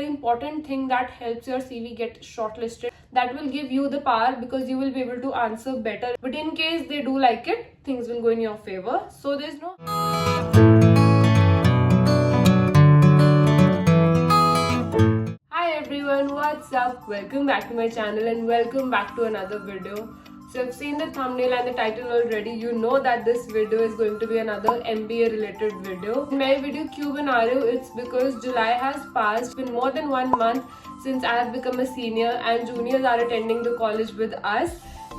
very important thing that helps your CV get shortlisted. That will give you the power because you will be able to answer better. But in case they do like it, things will go in your favor. So there's no... Hi everyone, what's up? Welcome back to my channel and welcome back to another video. So I've seen the thumbnail and the title already. You know that this video is going to be another MBA related video. मैं video क्यों बना रही हूँ? It's because July has passed. It's been more than 1 month since I have become a senior and juniors are attending the college with us.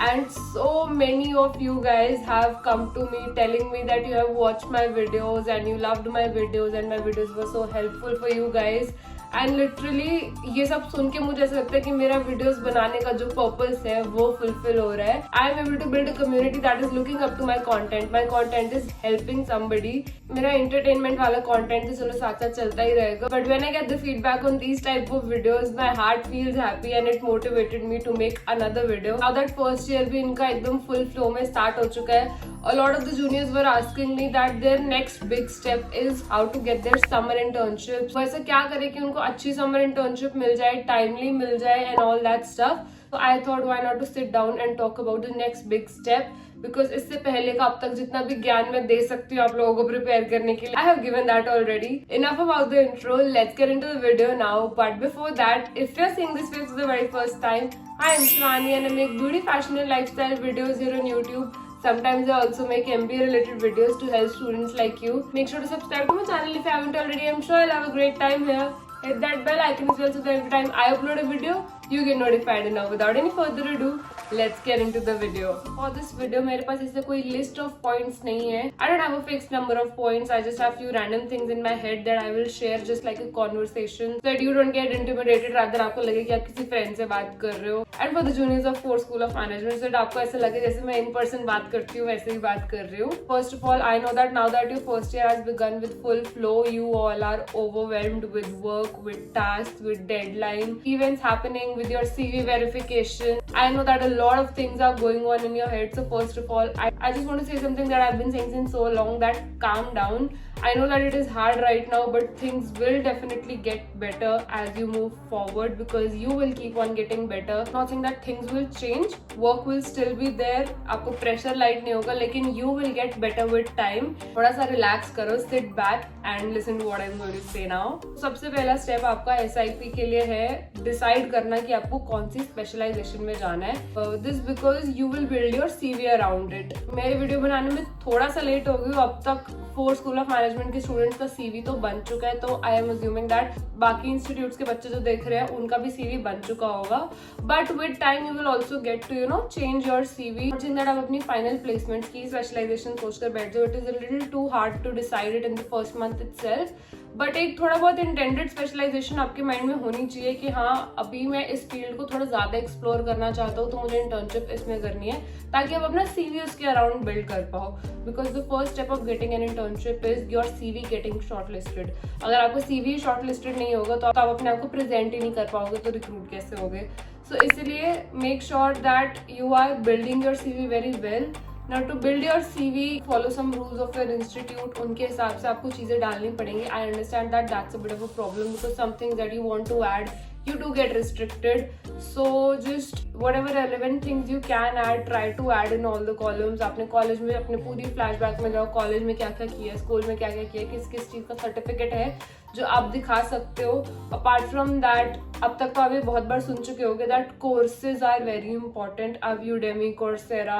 And so many of you guys have come to me telling me that you have watched my videos and you loved my videos and my videos were so helpful for you guys. And literally ये सब सुन के मुझे ऐसा लगता है कि मेरा videos बनाने का जो पर्पस है वो फुलफिल हो रहा है. I am able to build a community that is looking up to my content. My content is helping somebody. मेरा एंटरटेनमेंट वाला कॉन्टेंट तो चलो साथ साथ चलता ही रहेगा, but when I get the feedback on these type of videos my heart feels happy and it motivated me to make another video. Now that first year भी इनका एकदम फुल फ्लो में स्टार्ट हो चुका है. A lot of the juniors were asking me that their next big step is how to get their summer internships. वैसे क्या करें कि उनको अच्छी summer internship मिल जाए, timely मिल जाए and all that stuff. So I thought why not to sit down and talk about the next big step. Because इससे पहले का अब तक जितना भी ज्ञान मैं दे सकती हूँ आप लोगों को प्रिपेयर करने के लिए, I have given that already. Enough about the intro. Let's get into the video now. But before that, if you're seeing this video for the very first time, hi, I'm Shivani and I make beauty, fashion and lifestyle videos here on YouTube. Sometimes I also make MBA related videos to help students like you. Make sure to subscribe to my channel if you haven't already. I'm sure you'll have a great time here. Hit that bell icon as well so that every time I upload a video, you get notified. And now without any further ado, let's get into the video. For this video, मेरे पास ऐसे कोई list of points नहीं है. I don't have a fixed number of points. I just have few random things in my head that I will share just like a conversation, so that you don't get intimidated. Rather आपको लगे कि आप किसी friend से बात कर रहे हो. And for the juniors of Ford School of Management, so that आपको ऐसा लगे जैसे मैं in person बात करती हूँ वैसे ही बात कर रही हूँ. First of all, I know that now that your first year has begun with full flow, you all are overwhelmed with work, with tasks, with deadline, events happening, with your CV verification. I know that a lot of things are going on in your head. So first of all, I just want to say something that I've been saying since so long, that calm down. I know that it is hard right now, but things will definitely get better as you move forward because you will keep on getting better. Not saying that things will change, work will still be there, आपको pressure light नहीं होगा, लेकिन you will get better with time. थोड़ा सा relax करो, sit back and listen to what I'm going to say now. सबसे पहला step आपका SIP के लिए है decide करना कि आपको कौन सी specialization में जाना है. This because you will build your CV around it. मेरी वीडियो बनाने में थोड़ा सा लेट हो गई, अब तक फोर्ड स्कूल ऑफ मैनेजमेंट के स्टूडेंट्स का सीवी तो बन चुका है, तो आई एम अज्यूमिंग दैट बाकी इंस्टीट्यूट्स के बच्चे जो देख रहे हैं उनका भी सीवी बन चुका होगा. But with time you will also get to change your CV. That आप अपनी फाइनल प्लेसमेंट्स की स्पेशलाइजेशन सोचकर बैठ जाओ. It is a little too hard to decide it in the first month itself. But एक थोड़ा बहुत इंटेंडेड स्पेशलाइजेशन आपके माइंड में होनी चाहिए कि हाँ अभी मैं इस फील्ड को थोड़ा ज्यादा एक्सप्लोर करना चाहता हूँ तो मुझे इंटर्नशिप इसमें करनी है, ताकि आप अपना सीवी उसके अराउंड बिल्ड कर पाओ. Because the first step of getting an internship is your CV getting shortlisted. अगर आपको सीवी शॉर्टलिस्टेड नहीं होगा तो आप अपने आप को प्रेजेंट ही नहीं कर पाओगे, तो रिक्रूट कैसे होगे. सो इसलिए make sure that you are building your CV very well. Now to build your CV, follow some rules of your institute. उनके हिसाब से आपको चीजें डालनी पड़ेंगी. I understand that that's a bit of a problem because some things that you want to add, you do get restricted. So just whatever relevant things you can add, try to add in all the columns. आपने college में अपने पूरी flashback में जाओ, college में क्या क्या किया, स्कूल में क्या क्या किया, किस किस चीज़ का सर्टिफिकेट है जो आप दिखा सकते हो. अपार्ट फ्रॉम दैट, अब तक तो आप ये बहुत बार सुन चुके होंगे that courses are very important. अब Udemy, Coursera,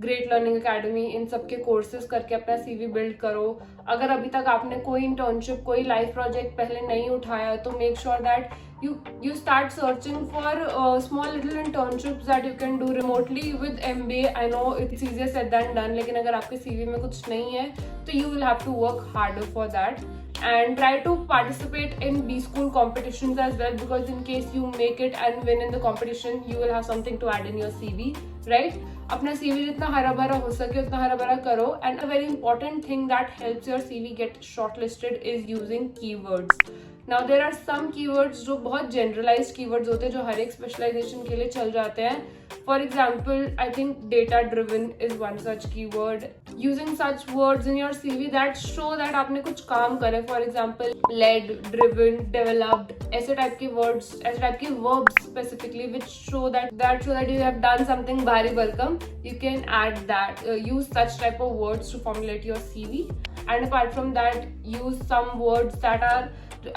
great learning academy, इन सब के कोर्सेज करके अपना सीवी बिल्ड करो. अगर अभी तक आपने कोई इंटर्नशिप, कोई लाइफ प्रोजेक्ट पहले नहीं उठाया तो make sure that you start searching for small little internships that you can do remotely with MBA. I know it's easier said than done, लेकिन अगर आपके CV में कुछ नहीं है तो you will have to work harder for that. And try to participate in B school competitions as well, because in case you make it and win in the competition, you will have something to add in your CV, right? अपना CV जितना हरा भरा हो सके उतना हरा भरा करो. And a very important thing that helps your CV get shortlisted is using keywords. Now there are some keywords जो बहुत जनरलाइज्ड कीवर्ड्स होते हैं जो हर एक स्पेशलाइजेशन के लिए चल जाते हैं. For example, I think data driven is one such keyword. Using such words in your CV that show that आपने कुछ काम करे. For example, led, driven, developed, ऐसे टाइप के वर्ड्स, ऐसे टाइप के verbs specifically which show that you have done something भारी भरकम. You can add that, use such type of words to formulate your CV. And apart from that, use some words that are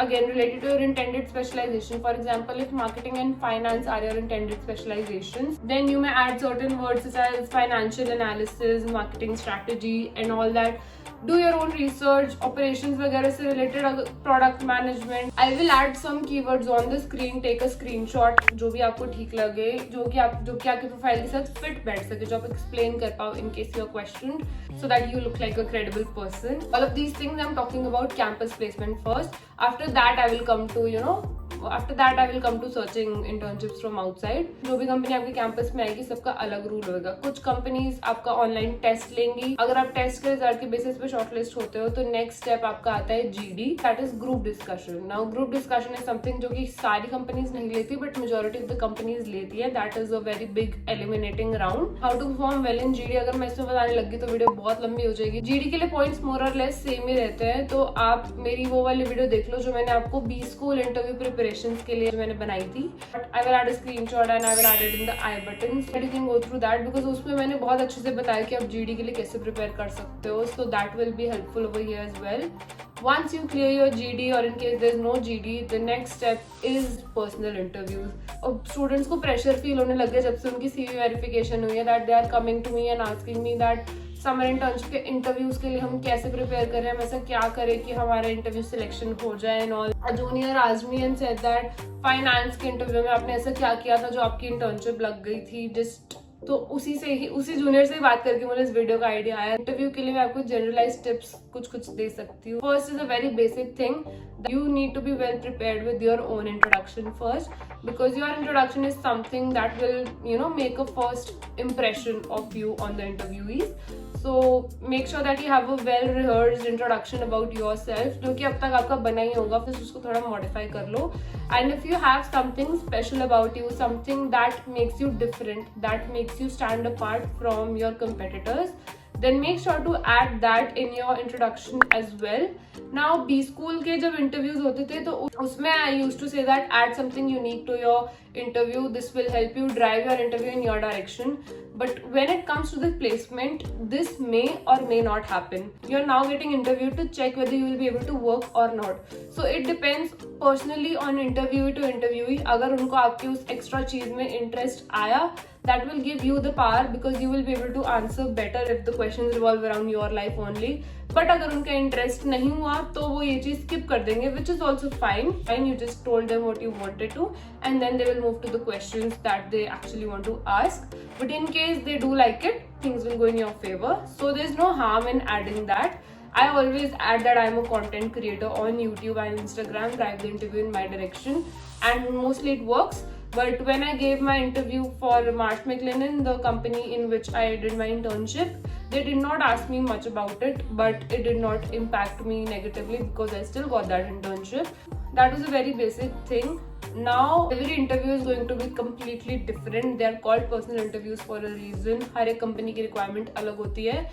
again related to your intended specialization. For example, if marketing and finance are your intended specializations, then you may add certain words such as financial analysis, marketing strategy and all that. Do your own research, operations वगैरह से related, product management. I will add some keywords on the screen. Take a screenshot जो भी आपको ठीक लगे, जो कि आपके प्रोफाइल के साथ फिट बैठ सके, जो आप एक्सप्लेन कर पाओ in case you are questioned, so that you look like a credible person. All of these things I'm talking about campus placement first. After that I will come to searching internships from outside. जो भी company आपके campus में आएगी सबका अलग rule होगा. कुछ companies आपका ऑनलाइन टेस्ट लेंगी. अगर आप टेस्ट के रिजल्ट के बेसिस पे शॉर्टलिस्ट होते हो तो नेक्स्ट स्टेप आपका आता है GD, that is group discussion. Now group discussion is something जो कि सारी कंपनीज नहीं लेती but majority of the companies लेती है. That is a very big eliminating round. How to perform well in GD अगर मैं इसमें बताने लगी तो वीडियो बहुत लंबी हो जाएगी. GD के लिए पॉइंट्स मोर और लेस सेम ही रहते हैं, तो आप मेरी वो वाली वीडियो देख लो जो मैंने आपको बी स्कूल इंटरव्यू प्रिपरेशन के लिए मैंने बनाई थी. But I will add a screenshot and I will add it in the I button so you can go through that, because उसमें मैंने बहुत अच्छे से बताया कि आप GD के लिए कैसे प्रिपेयर कर सकते हो. So that will be helpful over here as well. Once you clear your GD or in case there is no GD, the next step is personal interviews. अब स्टूडेंट्स को प्रेशर फील होने लग गया जब से उनकी CV वेरिफिकेशन हुई है, that they are coming to me and asking me that summer internship के इंटरव्यूज के लिए हम कैसे प्रिपेयर करें, हम ऐसा क्या करें कि हमारा इंटरव्यू सिलेक्शन हो जाए and all. A junior asked me and said that finance के इंटरव्यू में आपने ऐसा क्या किया था जो आपकी इंटर्नशिप लग गई थी. जस्ट तो उसी जूनियर से ही बात करके मुझे इस वीडियो का आइडिया आया. इंटरव्यू के लिए मैं आपको जनरलाइज टिप्स कुछ दे सकती हूँ. First is a very basic thing, you need to be well prepared with your own introduction first, because your introduction is something that will make a first impression of you on the interviewees. So make sure that you have a well rehearsed introduction about yourself, जो कि अब तक आपका बना ही होगा, फिर उसको थोड़ा modify कर लो. And if you have something special about you, something that makes you different, that makes you stand apart from your competitors, then make sure to add that in your introduction as well. Now B school के जब interviews होते थे तो उसमें I used to say that add something unique to your interview. This will help you drive your interview in your direction. But when it comes to the placement, this may or may not happen. You are now getting interviewed to check whether you will be able to work or not. So it depends personally on interviewee to interviewee. अगर उनको आपकी उस extra चीज में interest आया, that will give you the power because you will be able to answer better if the questions revolve around your life only. But अगर उनका interest नहीं हुआ तो वो ये चीज स्किप कर देंगे, which is also fine. You just told them what you wanted to, and then they will move to the questions that they actually want to ask. But in case they do like it, things will go in your favor. So there's no harm in adding that. I always add that I'm a content creator on YouTube and Instagram, drive the interview in my direction, and mostly it works. But when I gave my interview for Marsh McLennan, the company in which I did my internship, they did not ask me much about it, but it did not impact me negatively because I still got that internship. That was a very basic thing. Now every interview is going to be completely different. They are called personal interviews for a reason. हर एक company की requirement अलग होती है,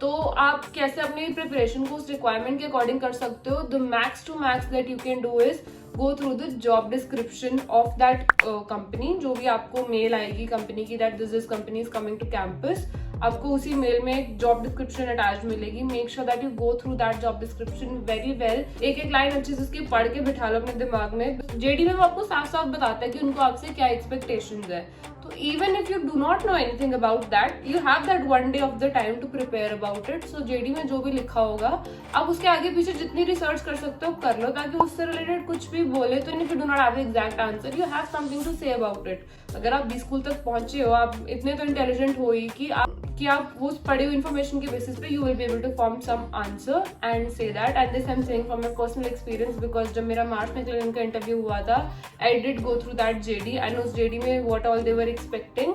तो आप कैसे अपनी preparation को उस रिक्वायरमेंट के अकॉर्डिंग कर सकते हो. The max to max that you can do is go through the job description of that company. जो भी आपको मेल आएगी कंपनी की that this company is coming to campus, आपको उसी मेल में एक जॉब डिस्क्रिप्शन अटैच मिलेगी. Make sure that you go through that job description very well. एक एक लाइन अच्छे से उसकी पढ़ के बिठा लो अपने दिमाग में. जेडी में वो आपको साफ साफ बताता है कि उनको आपसे क्या एक्सपेक्टेशंस है. तो even if you do not know anything about that, you have that one day of the time to prepare about it. So JD में जो भी लिखा होगा आप उसके आगे पीछे जितनी रिसर्च कर सकते हो कर लो, ताकि उससे रिलेटेड कुछ भी बोले तो if you do not have the exact answer, you have something to say about it. अगर आप बी स्कूल तक पहुंचे हो, आप इतने तो इंटेलिजेंट हो ही कि आप वो पढ़े हुए इन्फॉर्मेशन के बेसिस पे you will be able to form some answer and say that. And this I am saying from my personal experience, because जब मेरा मार्च मैक्लेलन का इंटरव्यू हुआ था, I did go through that JD and उस JD में what all they were expecting,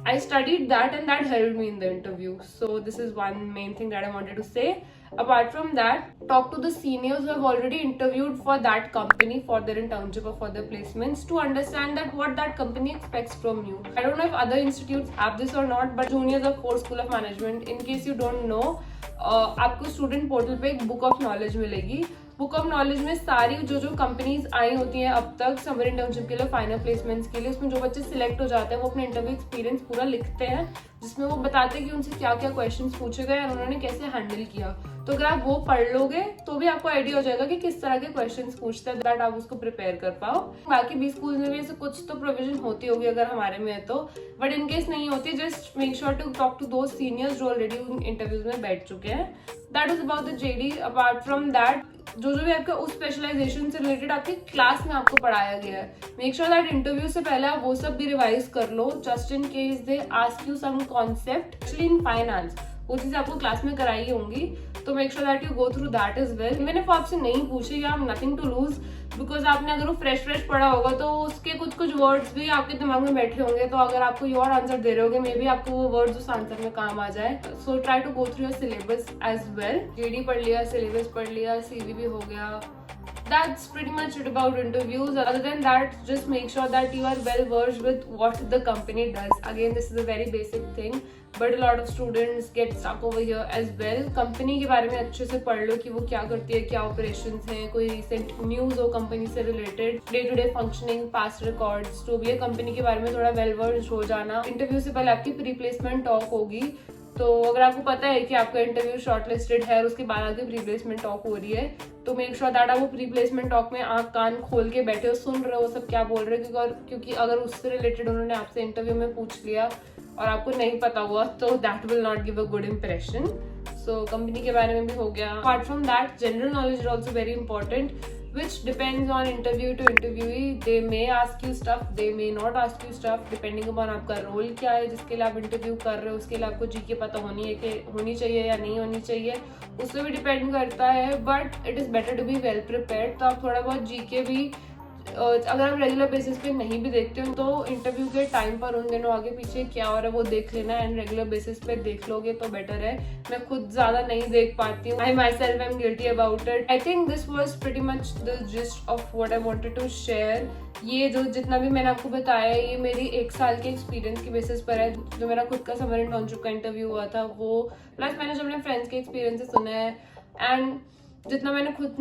I studied that and that helped me in the interview. So this is one main thing that I wanted to say. Apart from that, talk to the seniors who have already interviewed for that company for their internship or for their placements to understand that what that company expects from you. I don't know if other institutes have this or not, but juniors of Ford School of Management, in case you don't know, आपको student portal पे एक book of knowledge मिलेगी. Book of knowledge में सारी जो companies आई होती हैं अब तक समर इंटर्नशिप के लिए, फाइनल प्लेसमेंट्स के लिए, उसमें जो बच्चे सिलेक्ट हो जाते हैं वो अपने इंटरव्यू एक्सपीरियंस पूरा लिखते हैं, जिसमें वो बताते हैं कि उनसे क्या क्या क्वेश्चंस पूछे गए और उन्होंने कैसे हैंडल किया. तो अगर आप वो पढ़ लोगे तो भी आपको आइडिया हो जाएगा कि किस तरह के क्वेश्चंस पूछते हैं, दैट आप उसको प्रिपेयर कर पाओ. बाकी भी स्कूल में भी ऐसे कुछ तो प्रोविजन होती होगी अगर हमारे में है तो, बट इन केस नहीं होती, just make sure to talk to those seniors जो ऑलरेडी उन इंटरव्यूज में बैठ चुके हैं. That is about the JD. Apart from that, जो भी आपका उस स्पेशलाइजेशन से रिलेटेड आपकी क्लास में आपको पढ़ाया गया है, मेक श्योर दैट इंटरव्यू से पहले आप वो सब भी रिवाइज कर लो, just in case they ask you some concept, actually in finance वो चीजें आपको क्लास में कराई होंगी, तो make sure that you go through that as well. Even if आपसे नहीं पूछे, या नथिंग टू लूज, बिकॉज आपने अगर वो फ्रेश पढ़ा होगा तो उसके कुछ वर्ड्स भी आपके दिमाग में बैठे होंगे, तो अगर आपको कोई और आंसर दे रहे होगे, मे बी आपको वो वर्ड्स उस आंसर में काम आ जाए. So try to go through your syllabus as well. JD पढ़ लिया, सिलेबस पढ़ लिया, सीवी भी हो गया. That's pretty much it about interviews. Other than that, just make sure that you are well versed with what the company does. Again, this is a very basic thing, but a lot of students get stuck over here as well. Company के बारे में अच्छे से पढ़ लो कि वो क्या करती है, क्या ऑपरेशंस हैं, कोई रिसेंट न्यूज हो कंपनी से related, day to day functioning, past records, जो भी है कंपनी के बारे में थोड़ा वेल वर्स्ड हो जाना. इंटरव्यू से पहले आपकी प्री प्लेसमेंट टॉक होगी, तो अगर आपको पता है कि आपका इंटरव्यू शॉर्टलिस्टेड है और उसके बाद आगे प्री प्लेसमेंट टॉक हो रही है, तो मेक श्योर दैट आप वो प्री प्लेसमेंट टॉक में आंख कान खोल के बैठे हो, सुन रहे हो सब क्या बोल रहे हो, क्योंकि अगर उससे रिलेटेड उन्होंने आपसे इंटरव्यू में पूछ लिया और आपको नहीं पता हुआ, तो that will not give a good impression. So company के बारे में भी हो गया. Apart from that, general knowledge is also very important, which depends on interview to interviewee. They may ask you stuff, they may not ask you stuff, depending upon आपका role क्या है जिसके लिए आप इंटरव्यू कर रहे हो. उसके लिए आपको जीके पता होनी चाहिए या नहीं होनी चाहिए, उससे भी डिपेंड करता है, but it is better to be well prepared. तो आप थोड़ा बहुत जीके भी, अगर आप रेगुलर बेसिस पे नहीं भी देखते हो, तो इंटरव्यू के टाइम पर उन दिनों आगे पीछे क्या हो रहा है वो देख लेना, एंड रेगुलर बेसिस पे देख लोगे तो बेटर है. मैं खुद ज्यादा नहीं देख पाती हूँ, I myself am guilty about it. I think this was pretty much the gist of what I wanted to share. ये जो जितना भी मैंने आपको बताया, ये मेरी 1 साल के एक्सपीरियंस के बेसिस पर है. जो मेरा खुद का समर इंटर्नशिप का इंटरव्यू हुआ था वो, प्लस मैंने जो अपने फ्रेंड्स के एक्सपीरियंसेस सुने हैं, एंड जितना मैंने खुद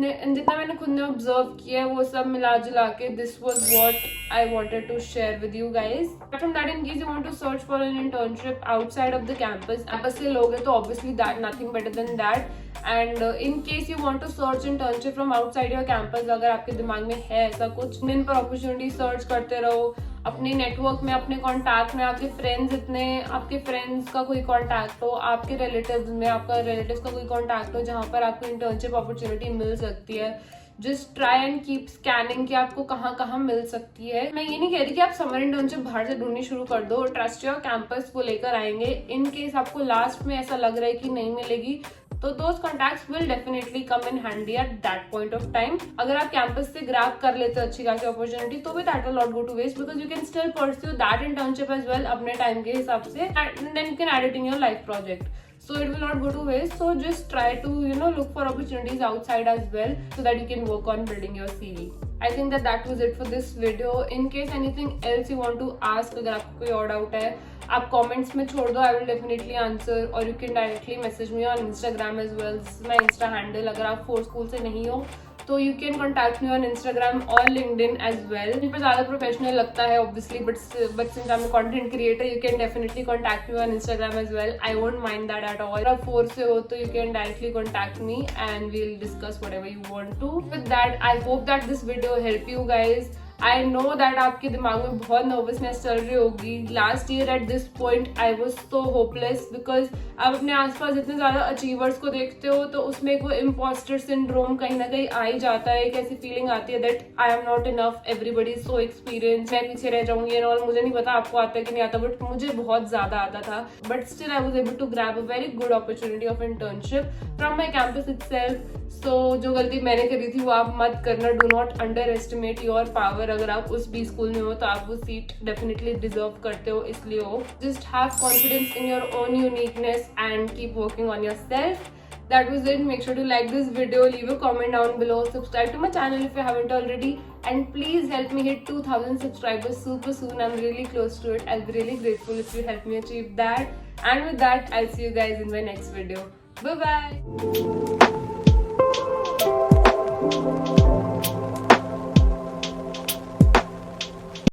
ने ऑब्जर्व किया है, वो सब मिला जुला के this was what I wanted to share with you guys. From that, in case you want to search for an internship outside of the campus से लोगे तो obviously that nothing better than that. And in case you want to search internship from outside your campus, अगर आपके दिमाग में है ऐसा कुछ, इन पर अपॉर्चुनिटी सर्च करते रहो अपने नेटवर्क में, अपने कॉन्टैक्ट में. आपके फ्रेंड्स का कोई कॉन्टैक्ट हो, आपके रिलेटिव्स में आपका रिलेटिव्स का कोई कॉन्टैक्ट हो जहाँ पर आपको इंटर्नशिप अपॉर्चुनिटी मिल सकती है. Just try and keep scanning कि आपको कहाँ कहाँ मिल सकती है. मैं ये नहीं कह रही कि आप समर इंटर्नशिप बाहर से ढूंढनी शुरू कर दो, ट्रस्ट योर कैंपस वो लेकर आएंगे. इन केस आपको लास्ट में ऐसा लग रहा है कि नहीं मिलेगी, तो those contacts will definitely come in handy at that point of time. अगर आप कैंपस से ग्रैब कर लेते हो अच्छी खासी अपॉर्चुनिटी, तो भी that will not go to waste, because you can still pursue that internship as well अपने टाइम के हिसाब से, and then you can add it in your life project. So it will not go to waste. So just try to look for opportunities outside as well, so that you can work on building your CV. I think that was it for this video. In case anything else you want to ask, अगर आपको कोई और doubt है, आप comments में छोड़ दो, I will definitely answer, or you can directly message me on Instagram as well. This is my Insta handle. अगर आप Ford School से नहीं हो तो you can contact me on Instagram or LinkedIn as well. मुझे ज़्यादा professional लगता है obviously, but since I'm a content creator, you can definitely contact me on Instagram as well. I won't mind that at all. अगर आप Ford से हो तो you can directly contact me and we'll discuss whatever you want to. With that, I hope that this video help you guys. I know that आपके दिमाग में बहुत nervousness चल रही होगी. Last year at this point I was so hopeless, because आप अपने आसपास इतने ज़्यादा अचीवर्स को देखते हो तो उसमें एक वो इम्पोस्टर सिंड्रोम कहीं ना कहीं आ ही जाता है. एक ऐसी फीलिंग आती है that I am not enough, everybody is so experience, मैं पीछे रह जाऊंगी एंड ऑल. मुझे नहीं पता आपको आता है कि नहीं आता, बट मुझे बहुत ज़्यादा आता था. But still I was able to grab a very good opportunity of internship from my campus itself. So जो गलती मैंने करी थी वो आप मत करना. Do not underestimate your power. अगर आप उस बी स्कूल में हो तो आप वो सीट डेफिनेटली डिजर्व करते हो, इसलिए हो. Just have confidence in your own uniqueness and keep working on your self. that was it. Make sure to like this video, leave a comment down below, subscribe to my channel if you haven't already, and please help me hit 2000 subscribers super soon. I'm really close to it. I'll be really grateful if you help me achieve that. And with that, I'll see you guys in my next video. Bye bye.